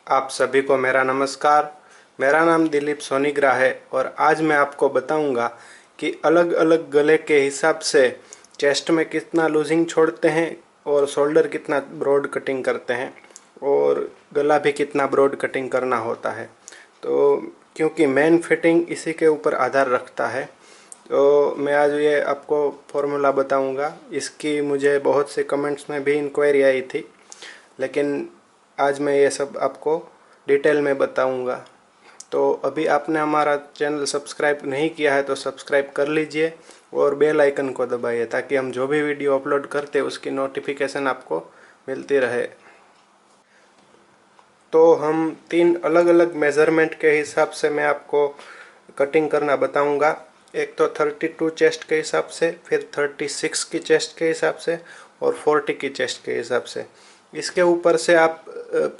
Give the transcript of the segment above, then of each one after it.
आप सभी को मेरा नमस्कार। मेरा नाम दिलीप सोनीग्रा है और आज मैं आपको बताऊंगा कि अलग अलग गले के हिसाब से चेस्ट में कितना लूजिंग छोड़ते हैं और शोल्डर कितना ब्रॉड कटिंग करते हैं और गला भी कितना ब्रॉड कटिंग करना होता है। तो क्योंकि मेन फिटिंग इसी के ऊपर आधार रखता है, तो मैं आज ये आपको फॉर्मूला बताऊंगा। इसकी मुझे बहुत से कमेंट्स में भी इंक्वायरी आई थी, लेकिन आज मैं ये सब आपको डिटेल में बताऊंगा। तो अभी आपने हमारा चैनल सब्सक्राइब नहीं किया है तो सब्सक्राइब कर लीजिए और बेल आइकन को दबाइए ताकि हम जो भी वीडियो अपलोड करते हैं उसकी नोटिफिकेशन आपको मिलती रहे। तो हम 3 अलग अलग मेज़रमेंट के हिसाब से मैं आपको कटिंग करना बताऊंगा। एक तो 32 चेस्ट के हिसाब से, फिर 36 की चेस्ट के हिसाब से और 40 की चेस्ट के हिसाब से। इसके ऊपर से आप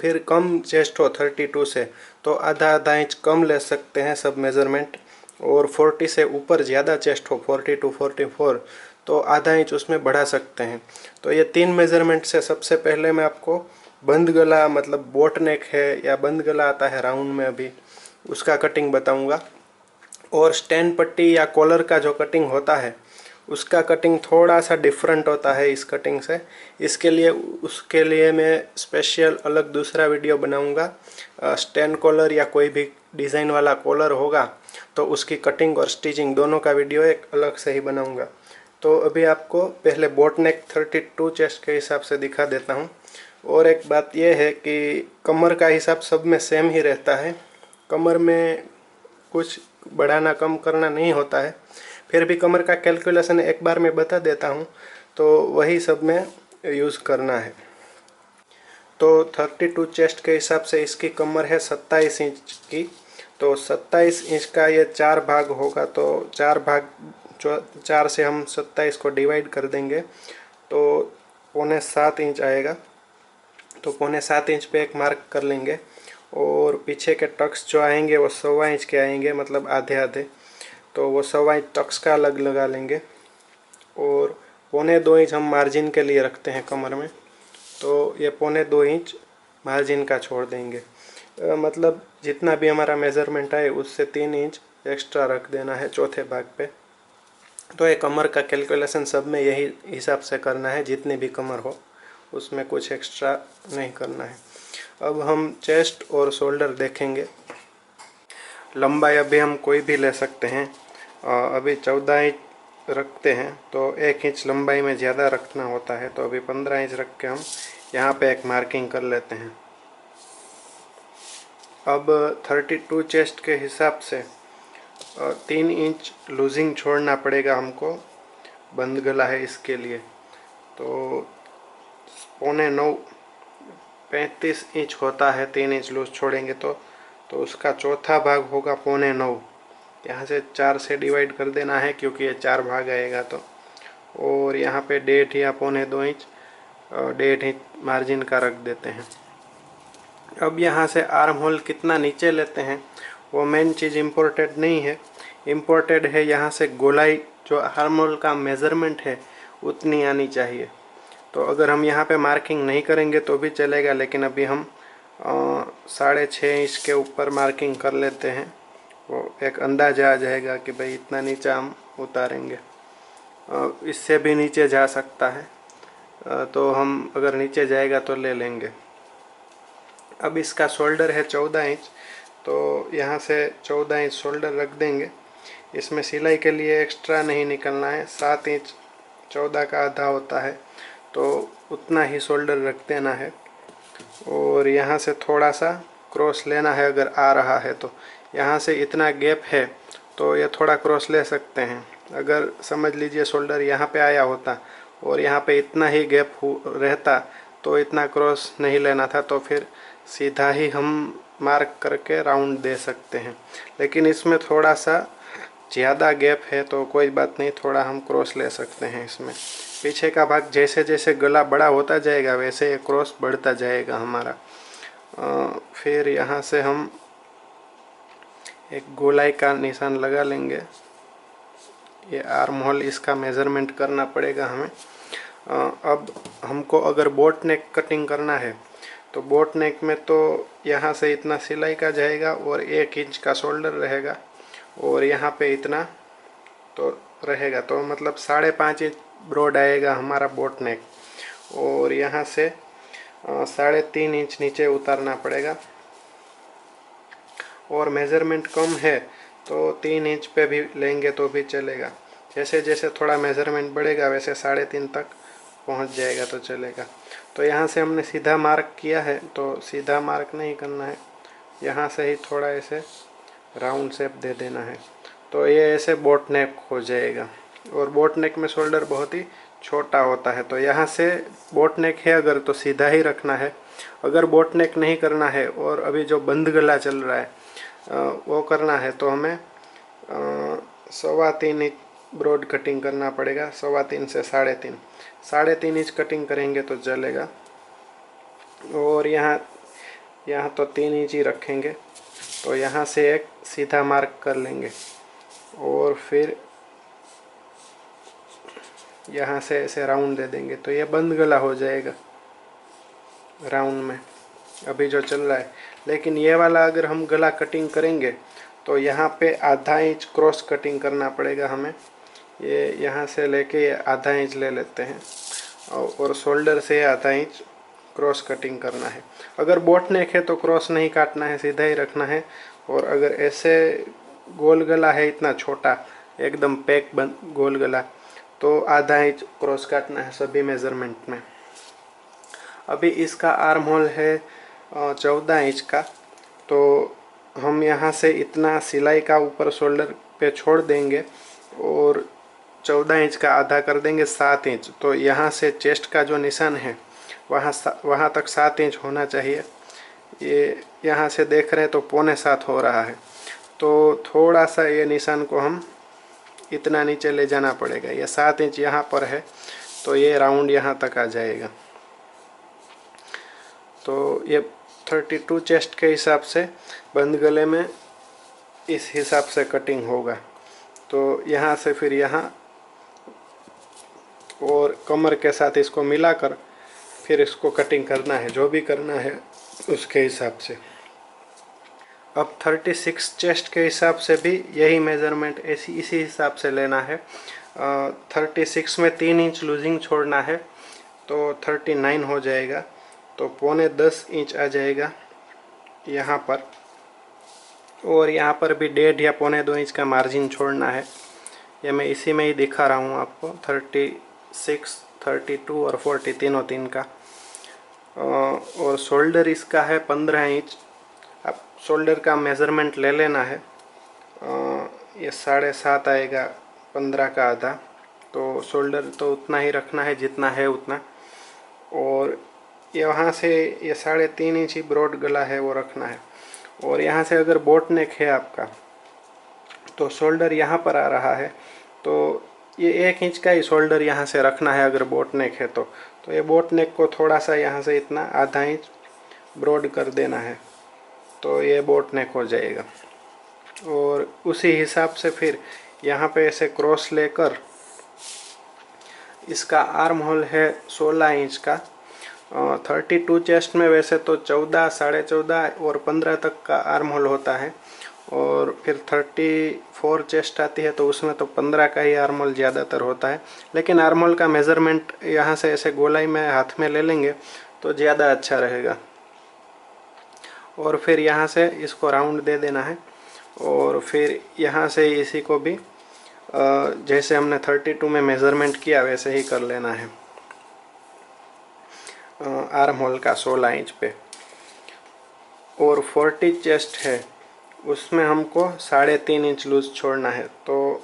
फिर कम चेस्ट हो 32 से तो आधा आधा इंच कम ले सकते हैं सब मेज़रमेंट, और 40 से ऊपर ज़्यादा चेस्ट हो 40 टू 44 तो आधा इंच उसमें बढ़ा सकते हैं। तो ये 3 मेज़रमेंट से सबसे पहले मैं आपको बंद गला, मतलब बोट नेक है या बंद गला आता है राउंड में, अभी उसका कटिंग बताऊंगा। और स्टैंड पट्टी या कॉलर का जो कटिंग होता है उसका कटिंग थोड़ा सा डिफरेंट होता है इस कटिंग से। उसके लिए मैं स्पेशल अलग दूसरा वीडियो बनाऊंगा। स्टैंड कॉलर या कोई भी डिज़ाइन वाला कॉलर होगा तो उसकी कटिंग और स्टिचिंग दोनों का वीडियो एक अलग से ही बनाऊंगा। तो अभी आपको पहले बोट नेक 32 चेस्ट के हिसाब से दिखा देता हूँ। और एक बात यह है कि कमर का हिसाब सब में सेम ही रहता है, कमर में कुछ बढ़ाना कम करना नहीं होता है। फिर भी कमर का कैलकुलेशन एक बार मैं बता देता हूँ, तो वही सब में यूज़ करना है। तो 32 चेस्ट के हिसाब से इसकी कमर है 27 इंच की। तो 27 इंच का ये 4 भाग होगा, तो 4 से हम 27 को डिवाइड कर देंगे तो 6.25 इंच आएगा। तो 6.25 इंच पे एक मार्क कर लेंगे और पीछे के टक्स जो आएंगे वो 1.25 इंच के आएंगे, मतलब आधे आधे। तो वो 1.25 इंच टक्स का अलग लगा लेंगे और 1.25 इंच हम मार्जिन के लिए रखते हैं कमर में, तो ये 1.25 इंच मार्जिन का छोड़ देंगे। मतलब जितना भी हमारा मेज़रमेंट आए उससे 3 इंच एक्स्ट्रा रख देना है चौथे भाग पे। तो ये कमर का कैलकुलेशन सब में यही हिसाब से करना है, जितनी भी कमर हो उसमें कुछ एक्स्ट्रा नहीं करना है। अब हम चेस्ट और शोल्डर देखेंगे। लंबाई अभी हम कोई भी ले सकते हैं। अभी 14 इंच रखते हैं तो 1 इंच लंबाई में ज़्यादा रखना होता है, तो अभी 15 इंच रख के हम यहाँ पे एक मार्किंग कर लेते हैं। अब 32 चेस्ट के हिसाब से 3 इंच लूजिंग छोड़ना पड़ेगा हमको, बंद गला है इसके लिए। तो 8.25 35 इंच होता है, 3 इंच लूज छोड़ेंगे तो उसका चौथा भाग होगा 8.25। यहाँ से 4 से डिवाइड कर देना है क्योंकि ये 4 भाग आएगा तो। और यहाँ पे 1.5 या 2.25 इंच 1.5 इंच मार्जिन का रख देते हैं। अब यहाँ से आर्म होल कितना नीचे लेते हैं वो मेन चीज़ इम्पोर्टेंट नहीं है। इम्पोर्टेंट है यहाँ से गोलाई, जो आर्म होल का मेज़रमेंट है उतनी आनी चाहिए। तो अगर हम यहाँ पे मार्किंग नहीं करेंगे तो भी चलेगा, लेकिन अभी हम 6.5 इंच के ऊपर मार्किंग कर लेते हैं। वो एक अंदाज़ा आ जाएगा कि भाई इतना नीचा हम उतारेंगे। इससे भी नीचे जा सकता है, तो हम अगर नीचे जाएगा तो ले लेंगे। अब इसका शोल्डर है 14 इंच, तो यहाँ से 14 इंच शोल्डर रख देंगे। इसमें सिलाई के लिए एक्स्ट्रा नहीं निकलना है। 7 इंच 14 का आधा होता है, तो उतना ही शोल्डर रख देना है। और यहाँ से थोड़ा सा क्रॉस लेना है, अगर आ रहा है तो। यहाँ से इतना गैप है तो ये थोड़ा क्रॉस ले सकते हैं। अगर समझ लीजिए शोल्डर यहाँ पे आया होता और यहाँ पे इतना ही गैप रहता तो इतना क्रॉस नहीं लेना था, तो फिर सीधा ही हम मार्क करके राउंड दे सकते हैं। लेकिन इसमें थोड़ा सा ज़्यादा गैप है तो कोई बात नहीं, थोड़ा हम क्रॉस ले सकते हैं इसमें। पीछे का भाग जैसे जैसे गला बड़ा होता जाएगा वैसे ये क्रॉस बढ़ता जाएगा हमारा। फिर यहाँ से हम एक गोलाई का निशान लगा लेंगे। ये आर्म होल, इसका मेज़रमेंट करना पड़ेगा हमें। अब हमको अगर बोट नेक कटिंग करना है तो बोट नेक में तो यहाँ से इतना सिलाई का जाएगा और 1 इंच का शोल्डर रहेगा और यहाँ पे इतना तो रहेगा, तो मतलब 5.5 इंच ब्रॉड आएगा हमारा बोट नेक। और यहाँ से 3.5 इंच नीचे उतारना पड़ेगा और मेज़रमेंट कम है तो 3 इंच पे भी लेंगे तो भी चलेगा। जैसे जैसे थोड़ा मेज़रमेंट बढ़ेगा वैसे 3.5 तक पहुंच जाएगा तो चलेगा। तो यहाँ से हमने सीधा मार्क किया है, तो सीधा मार्क नहीं करना है, यहाँ से ही थोड़ा ऐसे राउंड शेप दे देना है। तो ये ऐसे बोट नेक हो जाएगा। और बोट नेक में शोल्डर बहुत ही छोटा होता है, तो यहाँ से बोट नेक है अगर तो सीधा ही रखना है। अगर बोट नेक नहीं करना है और अभी जो बंद गला चल रहा है वो करना है तो हमें 3.25 इंच ब्रॉड कटिंग करना पड़ेगा। 3.25 से 3.5, 3.5 इंच कटिंग करेंगे तो चलेगा। और यहाँ तो 3 इंच ही रखेंगे, तो यहाँ से एक सीधा मार्क कर लेंगे और फिर यहाँ से ऐसे राउंड दे देंगे, तो ये बंद गला हो जाएगा राउंड में अभी जो चल रहा है। लेकिन ये वाला अगर हम गला कटिंग करेंगे तो यहाँ पे ½ इंच क्रॉस कटिंग करना पड़ेगा हमें। ये यहाँ से लेके ½ इंच ले लेते हैं और शोल्डर से ½ इंच क्रॉस कटिंग करना है। अगर बोट नेक है तो क्रॉस नहीं काटना है, सीधा ही रखना है। और अगर ऐसे गोल गला है इतना छोटा एकदम पैक बंद गोल गला, तो ½ इंच क्रॉस काटना है सभी मेज़रमेंट में। अभी इसका आर्म होल है 14 इंच का, तो हम यहाँ से इतना सिलाई का ऊपर शोल्डर पे छोड़ देंगे और 14 इंच का आधा कर देंगे 7 इंच। तो यहाँ से चेस्ट का जो निशान है वहाँ तक 7 इंच होना चाहिए। ये यहाँ से देख रहे हैं तो 6.25 हो रहा है, तो थोड़ा सा ये निशान को हम इतना नीचे ले जाना पड़ेगा। ये 7 इंच यहाँ पर है तो ये राउंड यहाँ तक आ जाएगा। तो ये 32 चेस्ट के हिसाब से बंद गले में इस हिसाब से कटिंग होगा। तो यहाँ से फिर यहाँ और कमर के साथ इसको मिलाकर फिर इसको कटिंग करना है, जो भी करना है उसके हिसाब से। अब 36 चेस्ट के हिसाब से भी यही मेज़रमेंट इसी हिसाब से लेना है। 36 में 3 इंच लूजिंग छोड़ना है तो 39 हो जाएगा, तो 9.25 इंच आ जाएगा यहाँ पर। और यहाँ पर भी 1.5 या 2.25 इंच का मार्जिन छोड़ना है। ये मैं इसी में ही दिखा रहा हूँ आपको, 36, 32 और 40 तीनों 3 का। और शोल्डर इसका है 15 इंच। अब शोल्डर का मेज़रमेंट ले लेना है। ये 7.5 आएगा 15 का आधा, तो शोल्डर तो उतना ही रखना है जितना है उतना। और यहाँ से ये 3.5 इंच ही ब्रॉड गला है वो रखना है। और यहाँ से अगर बोट नेक है आपका तो शोल्डर यहाँ पर आ रहा है, तो ये 1 इंच का ही शोल्डर यहाँ से रखना है अगर बोट नेक है तो ये बोट नेक को थोड़ा सा यहाँ से इतना ½ इंच ब्रॉड कर देना है, तो ये बोट नेक हो जाएगा। और उसी हिसाब से फिर यहाँ पे ऐसे क्रॉस लेकर इसका आर्म होल है 16 इंच का। 32 चेस्ट में वैसे तो 14, 14.5 और 15 तक का आर्म होल होता है। और फिर 34 चेस्ट आती है तो उसमें तो 15 का ही आर्म होल ज़्यादातर होता है। लेकिन आर्म होल का मेज़रमेंट यहाँ से ऐसे गोलाई में हाथ में ले लेंगे तो ज़्यादा अच्छा रहेगा। और फिर यहाँ से इसको राउंड दे देना है और फिर यहाँ से इसी को भी जैसे हमने 32 में मेज़रमेंट किया वैसे ही कर लेना है आर्म होल का 16 इंच पे। और 40 चेस्ट है उसमें हमको 3.5 इंच लूज छोड़ना है, तो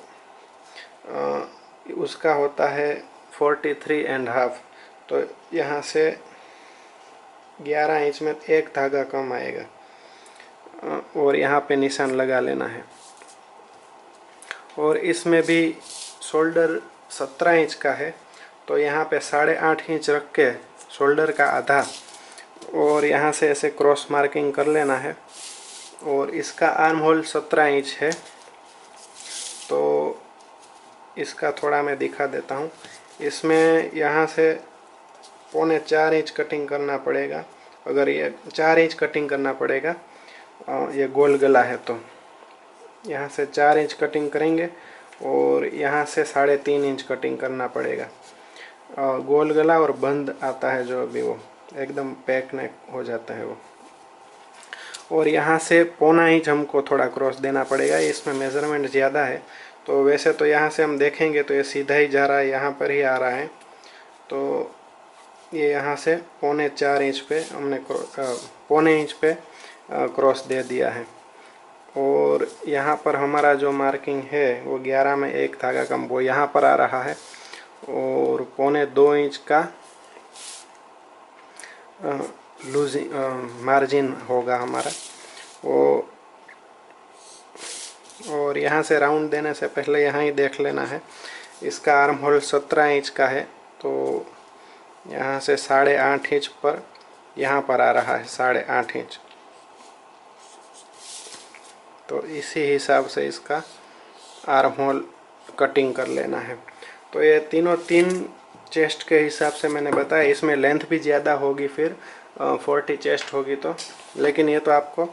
उसका होता है 43.5। तो यहाँ से 11 इंच में एक धागा कम आएगा और यहाँ पे निशान लगा लेना है। और इसमें भी शोल्डर 17 इंच का है, तो यहाँ पे 8.5 इंच रख के शोल्डर का आधा और यहाँ से ऐसे क्रॉस मार्किंग कर लेना है। और इसका आर्म होल 17 इंच है, तो इसका थोड़ा मैं दिखा देता हूँ। इसमें यहाँ से 3.25 इंच कटिंग करना पड़ेगा अगर ये 4 इंच कटिंग करना पड़ेगा, ये गोल गला है तो यहाँ से 4 इंच कटिंग करेंगे और यहाँ से 3.5 इंच कटिंग करना पड़ेगा। गोल गला और बंद आता है जो अभी, वो एकदम पैक नेक हो जाता है वो। और यहाँ से 1.25 इंच हमको थोड़ा क्रॉस देना पड़ेगा, इसमें मेज़रमेंट ज़्यादा है। तो वैसे तो यहाँ से हम देखेंगे तो ये सीधा ही जा रहा है, यहाँ पर ही आ रहा है। तो ये यहाँ से 3.25 इंच पे हमने 1.25 इंच पे क्रॉस दे दिया है। और यहाँ पर हमारा जो मार्किंग है वो 11 में 1 धागा कम वो यहाँ पर आ रहा है। और 2.25 इंच का लूज मार्जिन होगा हमारा वो। और यहाँ से राउंड देने से पहले यहाँ ही देख लेना है, इसका आर्म होल 17 इंच का है, तो यहाँ से 8.5 इंच पर यहाँ पर आ रहा है 8.5 इंच। तो इसी हिसाब से इसका आर्म होल कटिंग कर लेना है। तो ये तीनों 3 चेस्ट के हिसाब से मैंने बताया, इसमें लेंथ भी ज़्यादा होगी फिर 40 चेस्ट होगी तो, लेकिन ये तो आपको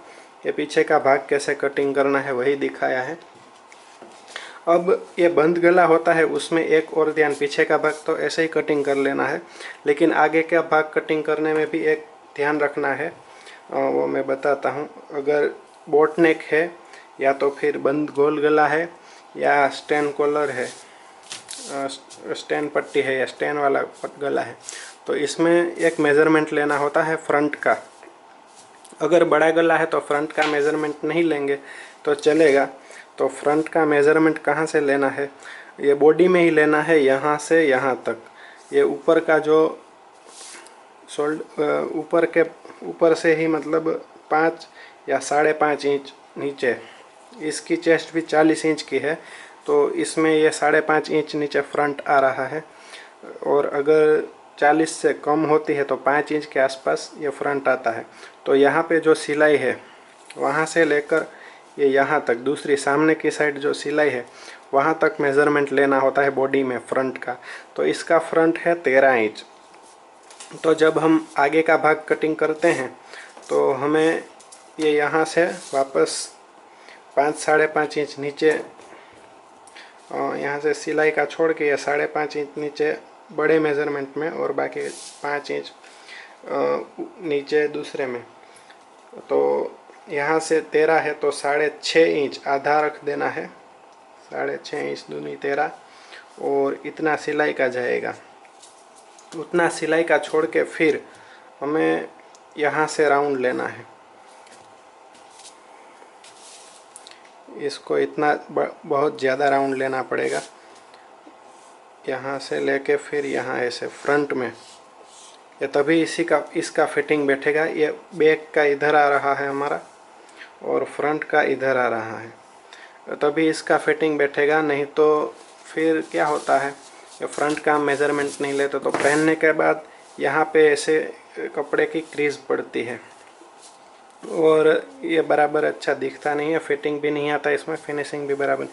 ये पीछे का भाग कैसे कटिंग करना है वही दिखाया है। अब ये बंद गला होता है, उसमें एक और ध्यान, पीछे का भाग तो ऐसे ही कटिंग कर लेना है, लेकिन आगे का भाग कटिंग करने में भी एक ध्यान रखना है, वो मैं बताता हूँ। अगर बोट नेक है या तो फिर बंद गोल गला है या स्टैन कॉलर है, स्टैन पट्टी है या स्टैन वाला गला है, तो इसमें एक मेज़रमेंट लेना होता है फ्रंट का। अगर बड़ा गला है तो फ्रंट का मेज़रमेंट नहीं लेंगे तो चलेगा। तो फ्रंट का मेज़रमेंट कहाँ से लेना है, ये बॉडी में ही लेना है, यहाँ से यहाँ तक। ये ऊपर का जो ऊपर से ही मतलब 5 या 5.5 इंच नीचे, इसकी चेस्ट भी 40 इंच की है, तो इसमें ये 5.5 इंच नीचे फ्रंट आ रहा है। और अगर 40 से कम होती है तो 5 इंच के आसपास ये फ्रंट आता है। तो यहाँ पे जो सिलाई है वहाँ से लेकर ये यहाँ तक, दूसरी सामने की साइड जो सिलाई है वहाँ तक मेज़रमेंट लेना होता है बॉडी में फ्रंट का। तो इसका फ्रंट है 13 इंच। तो जब हम आगे का भाग कटिंग करते हैं तो हमें ये यहाँ से वापस 5-5.5 इंच नीचे, यहाँ से सिलाई का छोड़ के ये 5.5 इंच नीचे बड़े मेज़रमेंट में और बाकी 5 इंच नीचे दूसरे में। तो यहाँ से 13 है तो 6.5 इंच आधा रख देना है, 6.5 इंच दूनी 13, और इतना सिलाई का जाएगा। उतना सिलाई का छोड़ के फिर हमें यहाँ से राउंड लेना है, इसको इतना बहुत ज़्यादा राउंड लेना पड़ेगा। यहाँ से लेके फिर यहाँ ऐसे फ्रंट में, ये तभी इसका फिटिंग बैठेगा। ये बैक का इधर आ रहा है हमारा और फ्रंट का इधर आ रहा है, तभी इसका फिटिंग बैठेगा। नहीं तो फिर क्या होता है, ये फ्रंट का मेज़रमेंट नहीं लेते तो पहनने के बाद यहाँ पे ऐसे कपड़े की क्रीज पड़ती है और ये बराबर अच्छा दिखता नहीं है, फिटिंग भी नहीं आता इसमें, फिनिशिंग भी बराबर,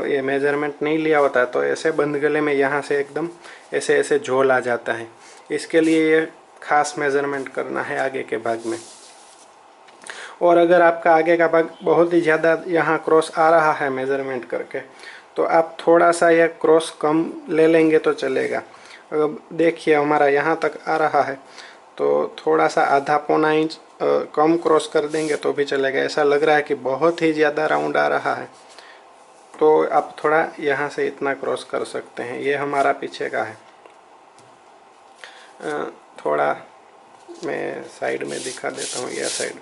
ये मेज़रमेंट नहीं लिया होता है तो ऐसे बंद गले में यहाँ से एकदम ऐसे ऐसे झोल आ जाता है। इसके लिए ये खास मेज़रमेंट करना है आगे के भाग में। और अगर आपका आगे का भाग बहुत ही ज़्यादा यहाँ क्रॉस आ रहा है मेज़रमेंट करके, तो आप थोड़ा सा यह क्रॉस कम ले लेंगे तो चलेगा। अब देखिए हमारा यहाँ तक आ रहा है तो थोड़ा सा आधा 1.25 इंच कम क्रॉस कर देंगे तो भी चलेगा। ऐसा लग रहा है कि बहुत ही ज़्यादा राउंड आ रहा है तो आप थोड़ा यहाँ से इतना क्रॉस कर सकते हैं। ये हमारा पीछे का है, थोड़ा मैं साइड में दिखा देता हूँ, यह साइड।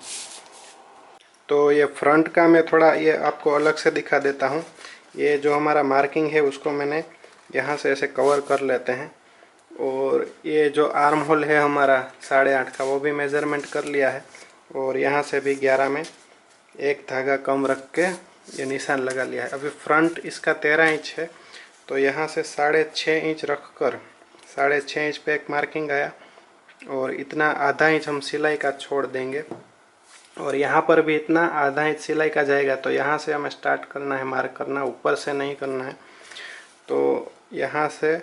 तो ये फ्रंट का मैं थोड़ा ये आपको अलग से दिखा देता हूँ। ये जो हमारा मार्किंग है उसको मैंने यहाँ से ऐसे कवर कर लेते हैं। और ये जो आर्म होल है हमारा 8.5 का, वो भी मेज़रमेंट कर लिया है और यहाँ से भी 11 में 1 धागा कम रख के ये निशान लगा लिया है। अभी फ्रंट इसका 13 इंच है तो यहाँ से 6.5 इंच रख कर 6.5 इंच पे एक मार्किंग आया और इतना आधा इंच हम सिलाई का छोड़ देंगे और यहाँ पर भी इतना आधा इंच सिलाई का जाएगा। तो यहाँ से हमें स्टार्ट करना है मार्क करना, ऊपर से नहीं करना है। तो यहाँ से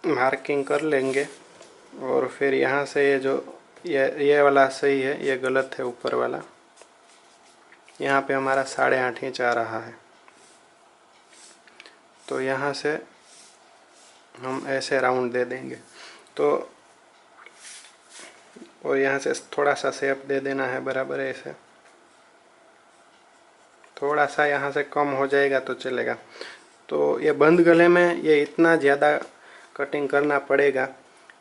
मार्किंग कर लेंगे। और फिर यहाँ से ये जो ये वाला सही है, ये गलत है ऊपर वाला। यहाँ पे हमारा 8.5 इंच आ रहा है, तो यहाँ से हम ऐसे राउंड दे देंगे। तो और यहाँ से थोड़ा सा शेप दे देना है बराबर ऐसे, थोड़ा सा यहाँ से कम हो जाएगा तो चलेगा। तो ये बंद गले में ये इतना ज़्यादा कटिंग करना पड़ेगा,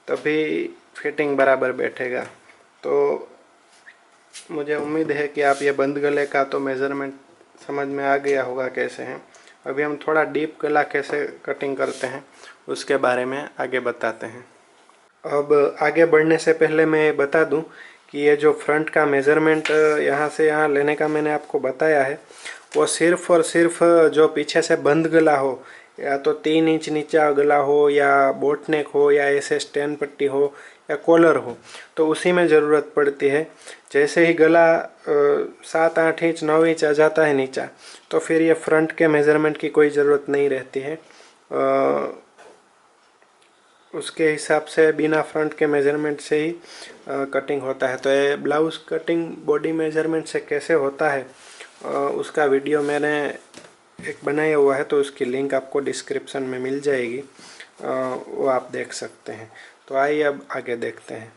तभी फिटिंग बराबर बैठेगा। तो मुझे उम्मीद है कि आप ये बंद गले का तो मेज़रमेंट समझ में आ गया होगा कैसे हैं। अभी हम थोड़ा डीप गला कैसे कटिंग करते हैं उसके बारे में आगे बताते हैं। अब आगे बढ़ने से पहले मैं बता दूं कि ये जो फ्रंट का मेज़रमेंट यहाँ से यहाँ लेने का मैंने आपको बताया है, वो सिर्फ़ और सिर्फ जो पीछे से बंद गला हो, या तो 3 इंच नीचा गला हो, या बोटनेक हो, या ऐसे स्टैंड पट्टी हो, या कॉलर हो, तो उसी में ज़रूरत पड़ती है। जैसे ही गला 7-8 इंच 9 इंच आ जाता है नीचा, तो फिर ये फ्रंट के मेज़रमेंट की कोई ज़रूरत नहीं रहती है। उसके हिसाब से बिना फ्रंट के मेज़रमेंट से ही कटिंग होता है। तो ये ब्लाउज़ कटिंग बॉडी मेज़रमेंट से कैसे होता है उसका वीडियो मैंने एक बनाया हुआ है, तो उसकी लिंक आपको डिस्क्रिप्शन में मिल जाएगी, वो आप देख सकते हैं। तो आइए अब आगे देखते हैं।